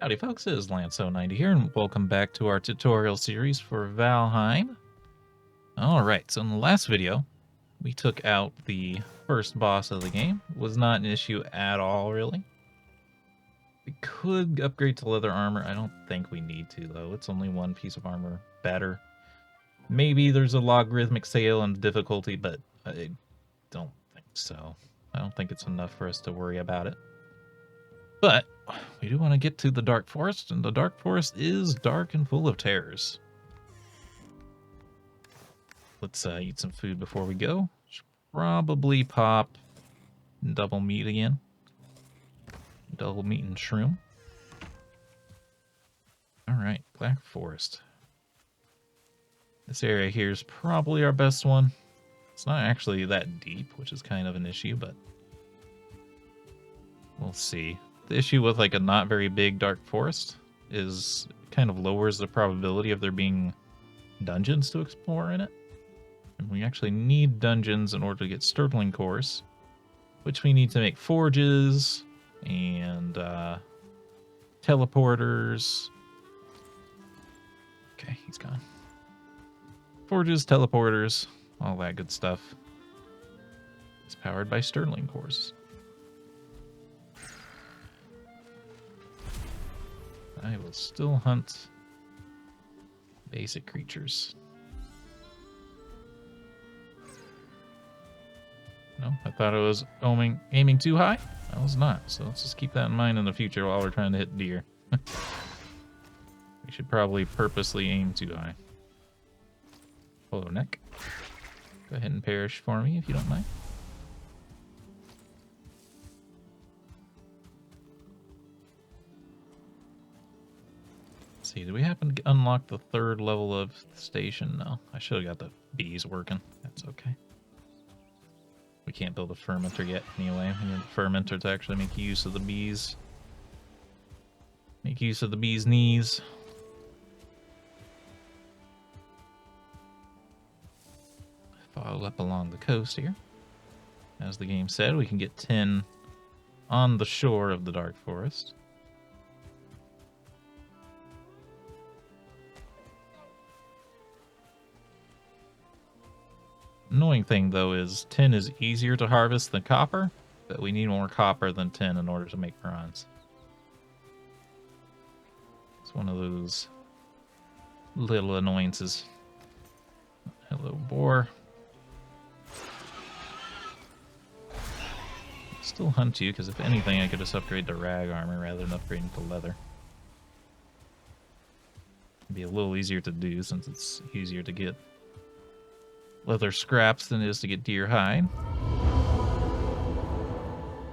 Howdy folks, it is Lanso90 here, and welcome back to our tutorial series for Valheim. Alright, so in the last video, we took out the first boss of the game. It was not an issue at all, really. We could upgrade to leather armor. I don't think we need to, though. It's only one piece of armor better. Maybe there's a logarithmic scale in difficulty, but I don't think so. I don't think it's enough for us to worry about it. But we do want to get to the Dark Forest, and the Dark Forest is dark and full of terrors. Let's eat some food before we go. Should probably pop double meat again. Double meat and shroom. Alright, Black Forest. This area here is probably our best one. It's not actually that deep, which is kind of an issue, but we'll see. The issue with like a not very big dark forest is it kind of lowers the probability of there being dungeons to explore in it. And we actually need dungeons in order to get sturtling cores, which we need to make forges and teleporters. Okay, he's gone. Forges, teleporters, all that good stuff. It's powered by sturtling cores. I will still hunt basic creatures. No, I thought I was aiming too high. I was not, so let's just keep that in mind in the future while we're trying to hit deer. We should probably purposely aim too high. Hello, neck. Go ahead and perish for me if you don't mind. See, do we happen to unlock the third level of the station? No, I should have got the bees working. That's okay. We can't build a fermenter yet anyway. We need a fermenter to actually make use of the bees. Make use of the bees' knees. Follow up along the coast here. As the game said, we can get 10 on the shore of the Dark Forest. Annoying thing, though, is tin is easier to harvest than copper, but we need more copper than tin in order to make bronze. It's one of those little annoyances. Hello, boar. Still hunt you, because if anything, I could just upgrade to rag armor rather than upgrading to leather. It'd be a little easier to do, since it's easier to get leather scraps than it is to get deer hide.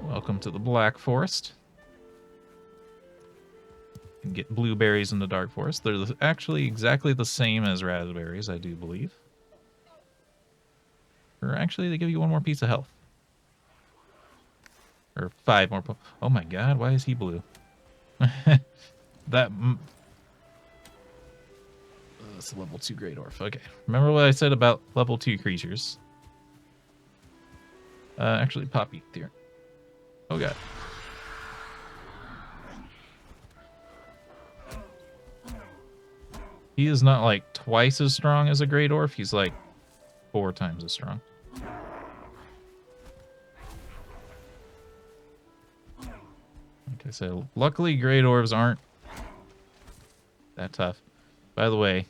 Welcome to the Black Forest. You can get blueberries in the Dark Forest. They're actually exactly the same as raspberries, I do believe. Or actually, they give you one more piece of health. Or 5 more. Oh my god, why is he blue? That... That's a level 2 Great Orph. Okay. Remember what I said about level 2 creatures? Actually, Poppy here. Oh god. He is not like twice as strong as a Great Orph. He's like 4 times as strong. Like I said, luckily Great Orphs aren't that tough. By the way,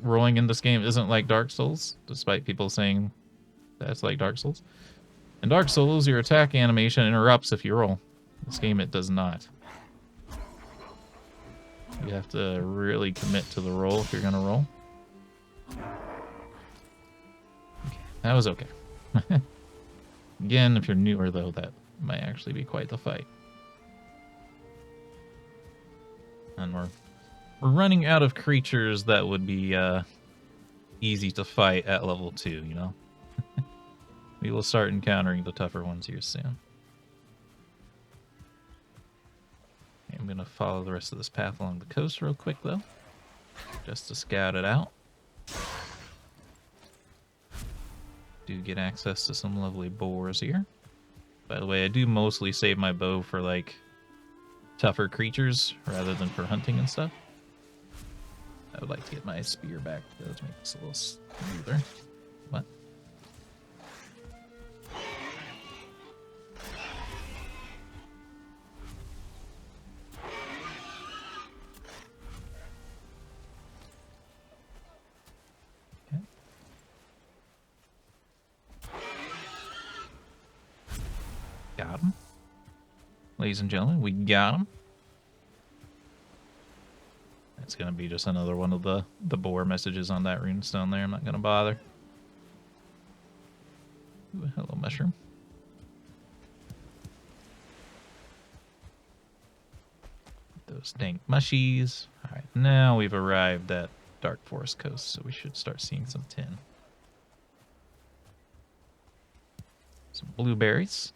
rolling in this game isn't like Dark Souls, despite people saying that's like Dark Souls. In Dark Souls, your attack animation interrupts if you roll. In this game, it does not. You have to really commit to the roll if you're going to roll. Okay, that was okay. Again, if you're newer, though, that might actually be quite the fight. And we're running out of creatures that would be easy to fight at level 2, you know? We will start encountering the tougher ones here soon. I'm going to follow the rest of this path along the coast real quick, though, just to scout it out. Do get access to some lovely boars here. By the way, I do mostly save my bow for, like, tougher creatures rather than for hunting and stuff. I would like to get my spear back, though, to make this a little smoother. What? Okay. Got him. Ladies and gentlemen, we got him. It's going to be just another one of the boar messages on that runestone there. I'm not going to bother. Ooh, hello, mushroom. Those dank mushies. Alright, now we've arrived at Dark Forest Coast, so we should start seeing some tin. Some blueberries.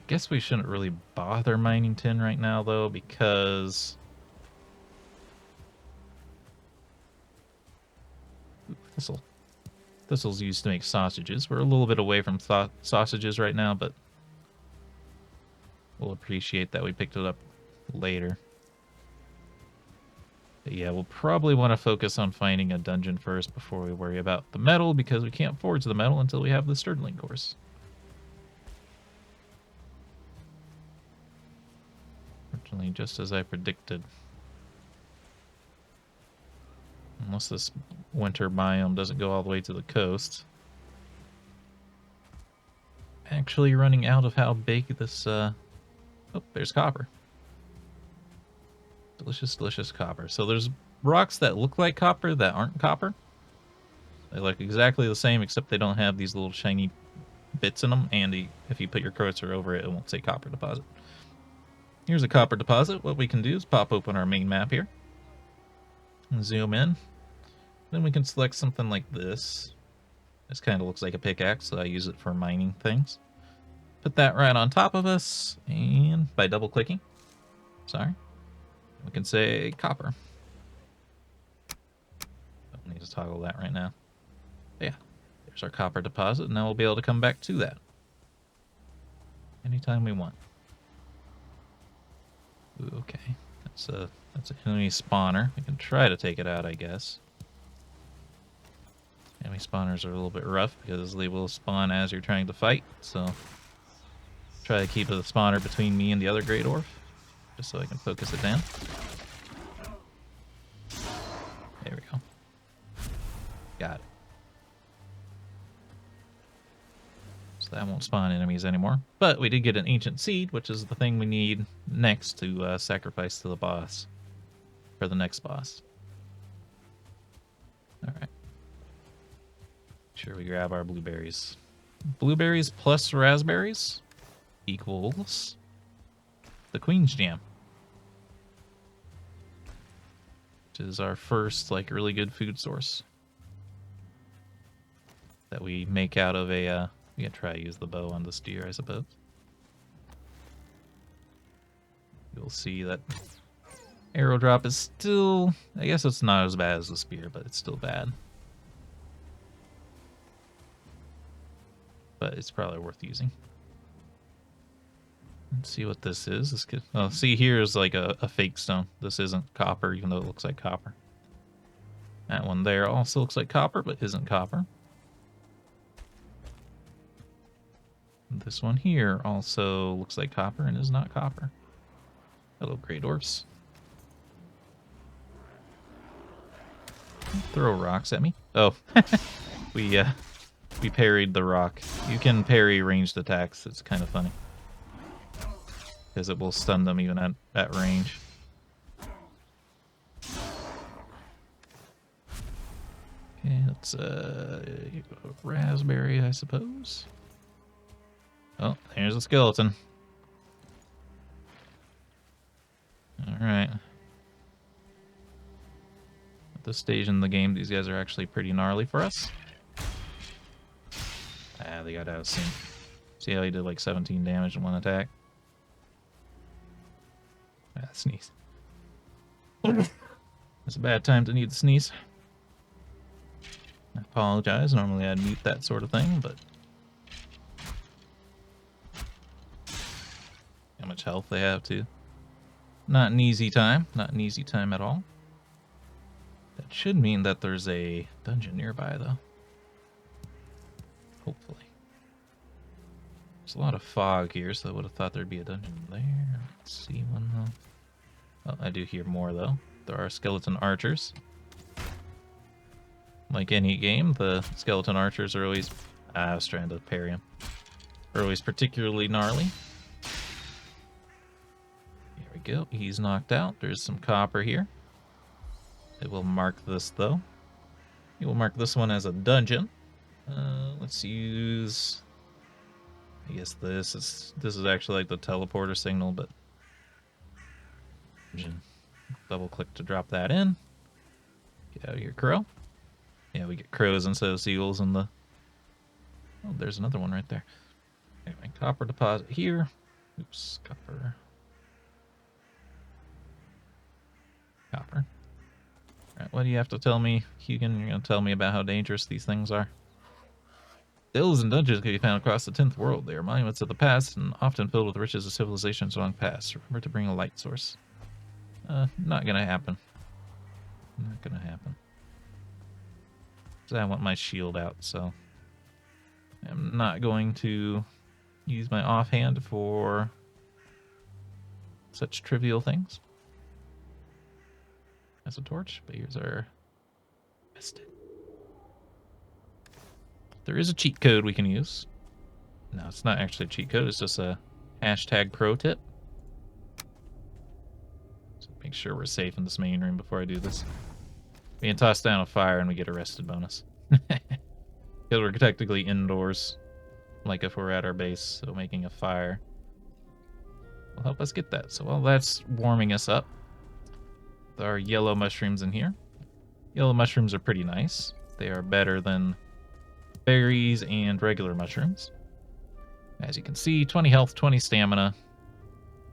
Guess we shouldn't really bother mining tin right now, though, because thistle's used to make sausages. We're a little bit away from sausages right now, but we'll appreciate that we picked it up later. But yeah, we'll probably want to focus on finding a dungeon first before we worry about the metal, because we can't forge the metal until we have the sturtling course. Just as I predicted. Unless this winter biome doesn't go all the way to the coast. Actually running out of how big this... Oh, there's copper. Delicious, delicious copper. So there's rocks that look like copper that aren't copper. They look exactly the same, except they don't have these little shiny bits in them. And if you put your cursor over it, it won't say copper deposit. Here's a copper deposit. What we can do is pop open our main map here. And zoom in. Then we can select something like this. This kind of looks like a pickaxe, so I use it for mining things. Put that right on top of us, and by double clicking, we can say copper. Don't need to toggle that right now. But yeah, there's our copper deposit, and now we'll be able to come back to that anytime we want. Ooh, okay, that's an enemy spawner. We can try to take it out, I guess. Enemy spawners are a little bit rough because they will spawn as you're trying to fight, so try to keep the spawner between me and the other great orc, just so I can focus it down. There we go. Got it. So that won't spawn enemies anymore. But we did get an ancient seed, which is the thing we need next to sacrifice to the boss. For the next boss. Alright. Sure we grab our blueberries. Blueberries plus raspberries equals the Queen's Jam. Which is our first, like, really good food source. That we make out of a, we can try to use the bow on this deer, I suppose. You'll see that arrow drop is still, I guess it's not as bad as the spear, but it's still bad. But it's probably worth using. Let's see what this is. This could, oh, see, here's like a fake stone. This isn't copper, even though it looks like copper. That one there also looks like copper, but isn't copper. This one here also looks like copper and is not copper. Hello, great orcs. Throw rocks at me. Oh, we parried the rock. You can parry ranged attacks. It's kind of funny. Because it will stun them even at range. Okay, let's raspberry, I suppose. Oh, there's a skeleton. Alright. At this stage in the game, these guys are actually pretty gnarly for us. Ah, they got out soon. See how he did like 17 damage in one attack? Ah, sneeze. It's a bad time to need to sneeze. I apologize. Normally I'd mute that sort of thing, but... how much health they have, too. Not an easy time. Not an easy time at all. That should mean that there's a dungeon nearby, though. Hopefully. There's a lot of fog here, so I would have thought there'd be a dungeon there. Let's see one, though. Oh, I do hear more, though. There are skeleton archers. Like any game, the skeleton archers are always... I was trying to parry him. Are always particularly gnarly. Here we go. He's knocked out. There's some copper here. It will mark this, though. It will mark this one as a dungeon. Let's use... I guess this is actually like the teleporter signal, but... Double click to drop that in. Get out of here, crow. Yeah, we get crows instead of seagulls in the... Oh, there's another one right there. Anyway, copper deposit here. Oops, copper. Copper. Alright, what do you have to tell me, Hugin? You're going to tell me about how dangerous these things are. Hills and dungeons can be found across the 10th world. They are monuments of the past and often filled with riches of civilizations long past. Remember to bring a light source. Not going to happen. Not going to happen. So I want my shield out, so... I'm not going to use my offhand for such trivial things. That's a torch, but here's our vested. There is a cheat code we can use. No, it's not actually a cheat code, it's just a hashtag pro tip. So make sure we're safe in this main room before I do this. We can toss down a fire and we get arrested bonus. Because we're technically indoors, like if we're at our base, so making a fire will help us get that. So while that's warming us up, there are yellow mushrooms in here. Yellow mushrooms are pretty nice. They are better than berries and regular mushrooms. As you can see, 20 health, 20 stamina,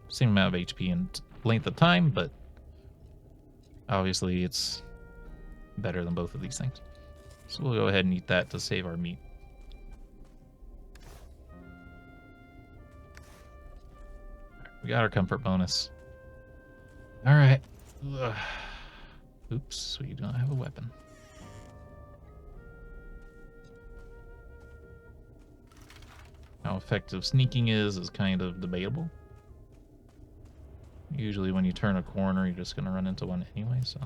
same amount of HP and length of time, but obviously it's better than both of these things. So we'll go ahead and eat that to save our meat. We got our comfort bonus. Alright. Oops, we don't have a weapon. How effective sneaking is kind of debatable. Usually when you turn a corner, you're just going to run into one anyway, so...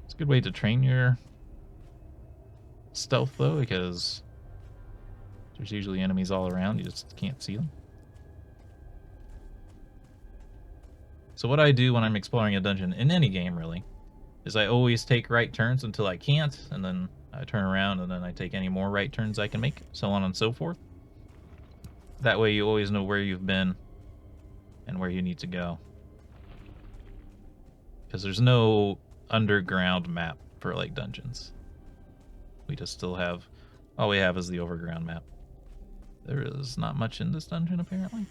It's a good way to train your stealth, though, because there's usually enemies all around. You just can't see them. So what I do when I'm exploring a dungeon, in any game, really, is I always take right turns until I can't, and then I turn around, and then I take any more right turns I can make, so on and so forth. That way you always know where you've been and where you need to go. Because there's no underground map for like dungeons. We just still have, all we have is the overground map. There is not much in this dungeon apparently.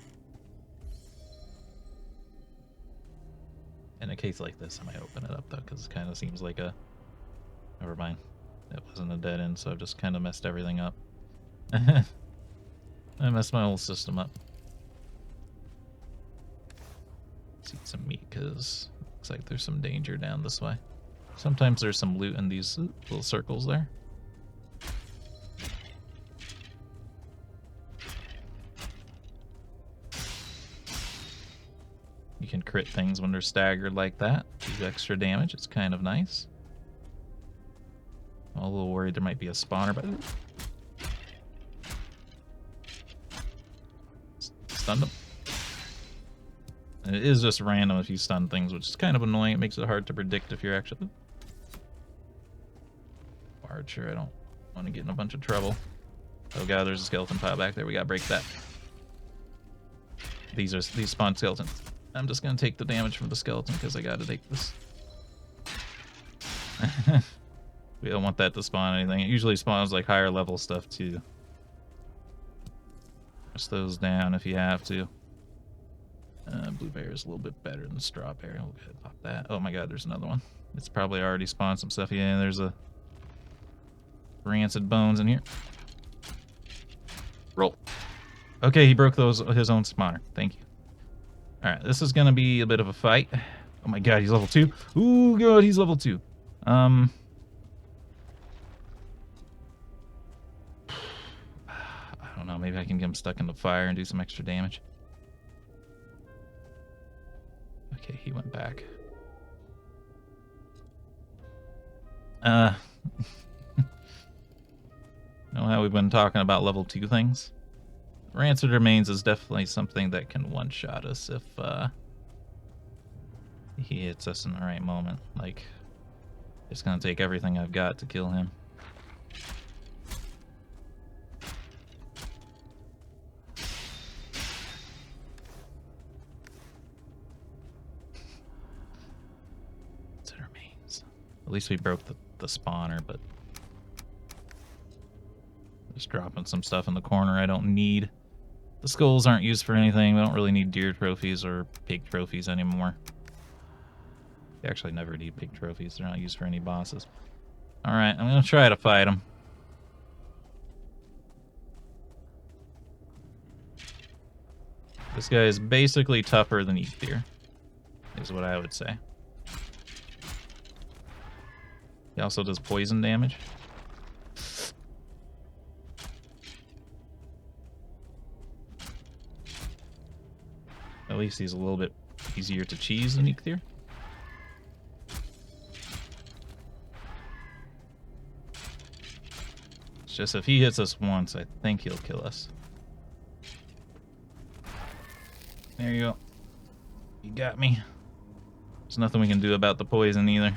In a case like this, I might open it up though, because it kind of seems like a, never mind, it wasn't a dead end, so I've just kind of messed everything up. I messed my whole system up. Let's eat some meat because looks like there's some danger down this way. Sometimes there's some loot in these little circles there. You can crit things when they're staggered like that. Do extra damage. It's kind of nice. I'm a little worried there might be a spawner, but stunned them. And it is just random if you stun things, which is kind of annoying. It makes it hard to predict if you're actually... Archer, I don't want to get in a bunch of trouble. Oh god, there's a skeleton pile back there. We gotta break that. These spawn skeletons. I'm just gonna take the damage from the skeleton because I gotta take this. We don't want that to spawn anything. It usually spawns like higher level stuff too. Press those down if you have to. Blueberry is a little bit better than strawberry. We'll go ahead and pop that. Oh my god, there's another one. It's probably already spawned some stuff. Yeah, there's a rancid bones in here. Roll. Okay, he broke his own spawner. Thank you. Alright, this is gonna be a bit of a fight. Oh my god, he's level 2. Ooh, god, he's level 2. I don't know, maybe I can get him stuck in the fire and do some extra damage. Okay, he went back. Know how we've been talking about level 2 things? Rancid Remains is definitely something that can one-shot us if he hits us in the right moment. Like, it's gonna take everything I've got to kill him. Rancid Remains. At least we broke the spawner, but just dropping some stuff in the corner I don't need. The skulls aren't used for anything. We don't really need deer trophies or pig trophies anymore. We actually never need pig trophies. They're not used for any bosses. Alright, I'm going to try to fight him. This guy is basically tougher than Ether, is what I would say. He also does poison damage. At least he's a little bit easier to cheese than Ether. It's just if he hits us once, I think he'll kill us. There you go. You got me. There's nothing we can do about the poison either.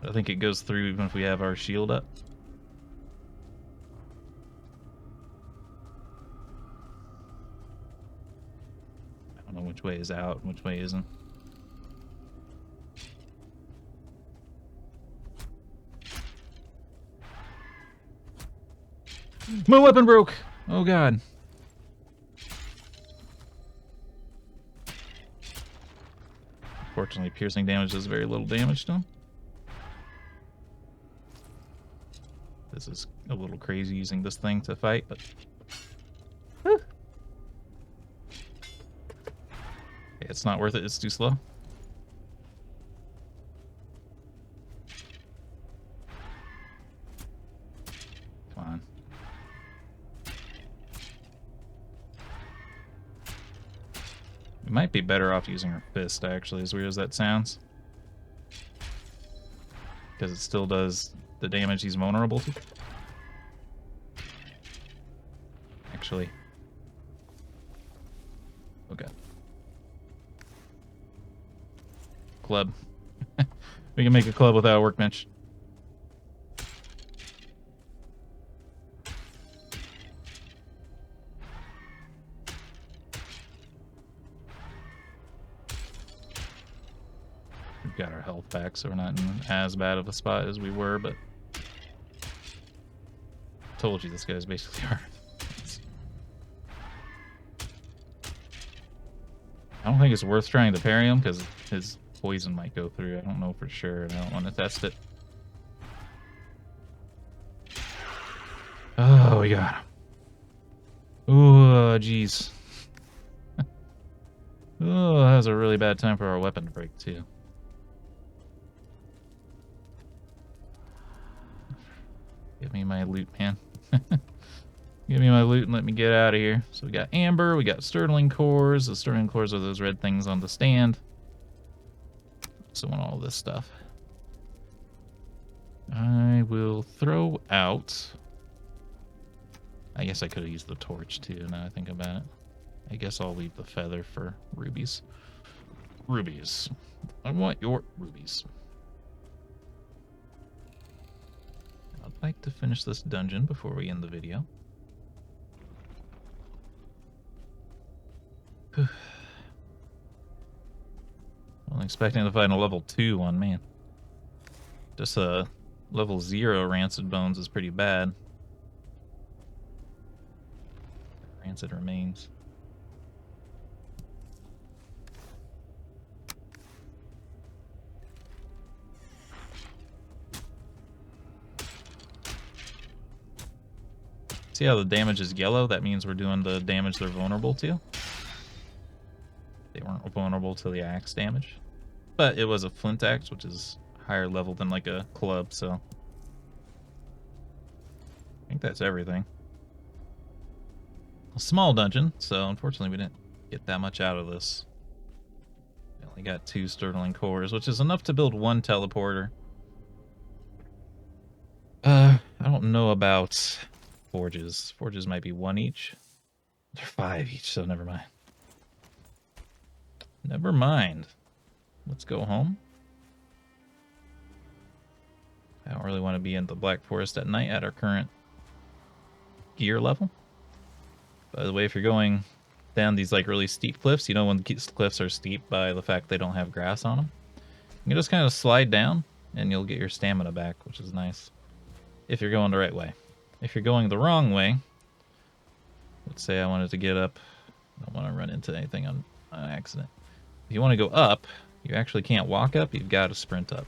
I think it goes through even if we have our shield up. I don't know which way is out and which way isn't. My weapon broke! Oh god. Unfortunately, piercing damage does very little damage to him. This is a little crazy using this thing to fight, but... Whew. It's not worth it, it's too slow. Come on. We might be better off using our fist, actually, as weird as that sounds. Because it still does the damage he's vulnerable to. Actually. Okay. Club. We can make a club without a workbench. We've got our health back, so we're not in as bad of a spot as we were, but... Told you this guy's basically hard. I don't think it's worth trying to parry him, because his poison might go through. I don't know for sure, and I don't want to test it. Oh, we got him. Ooh, jeez. Oh, that was a really bad time for our weapon to break, too. Give me my loot, man. Give me my loot and let me get out of here. So we got amber, we got sturtling cores. The sturtling cores are those red things on the stand. So want all this stuff. I will throw out... I guess I could have used the torch too, now I think about it. I guess I'll leave the feather for rubies. Rubies. I want your rubies. I'd like to finish this dungeon before we end the video. I'm expecting to find a level 2 one, man. Just a level 0 rancid bones is pretty bad. Rancid remains. See how the damage is yellow? That means we're doing the damage they're vulnerable to. They weren't vulnerable to the axe damage. But it was a flint axe, which is higher level than like a club, so I think that's everything. A small dungeon, so unfortunately we didn't get that much out of this. We only got 2 sturtling cores, which is enough to build 1 teleporter. I don't know about forges. Forges might be 1 each. They're 5 each, so never mind. Never mind. Let's go home. I don't really want to be in the Black Forest at night at our current gear level. By the way, if you're going down these like really steep cliffs, you know when the cliffs are steep by the fact they don't have grass on them, you can just kind of slide down and you'll get your stamina back, which is nice. If you're going the right way. If you're going the wrong way, let's say I wanted to get up, I don't want to run into anything on accident. If you want to go up, you actually can't walk up, you've got to sprint up.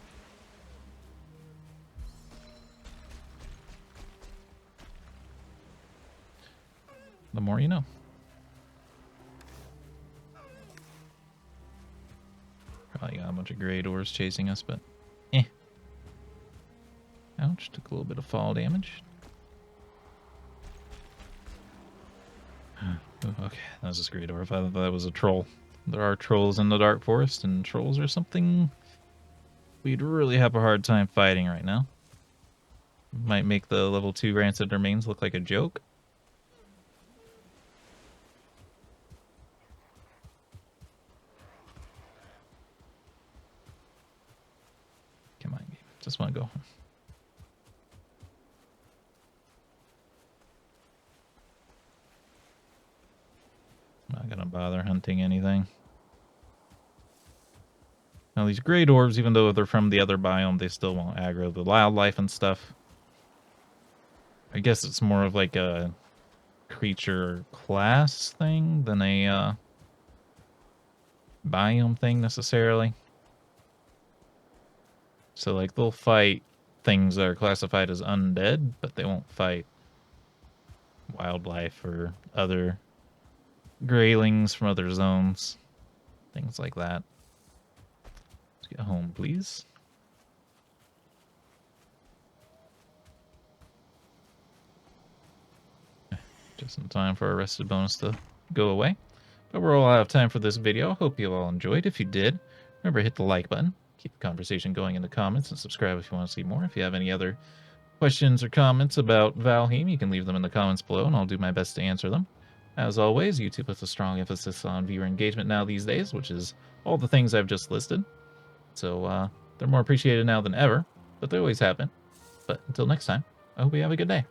The more you know. Probably got a bunch of gray doors chasing us, but eh. Ouch, took a little bit of fall damage. Okay, that was just gray door. If I thought that was a troll. There are trolls in the Dark Forest, and trolls are something we'd really have a hard time fighting right now. Might make the level 2 Rancid Remains look like a joke. Come on, game. Just want to go home. Not gonna bother hunting anything. Now these gray dwarves, even though they're from the other biome, they still won't aggro the wildlife and stuff. I guess it's more of like a creature class thing than a biome thing necessarily. So like they'll fight things that are classified as undead, but they won't fight wildlife or other greylings from other zones. Things like that. Let's get home, please. Just in time for our rested bonus to go away. But we're all out of time for this video. Hope you all enjoyed. If you did, remember hit the like button. Keep the conversation going in the comments and subscribe if you want to see more. If you have any other questions or comments about Valheim, you can leave them in the comments below and I'll do my best to answer them. As always, YouTube puts a strong emphasis on viewer engagement now these days, which is all the things I've just listed. So they're more appreciated now than ever, but they always have been. But until next time, I hope you have a good day.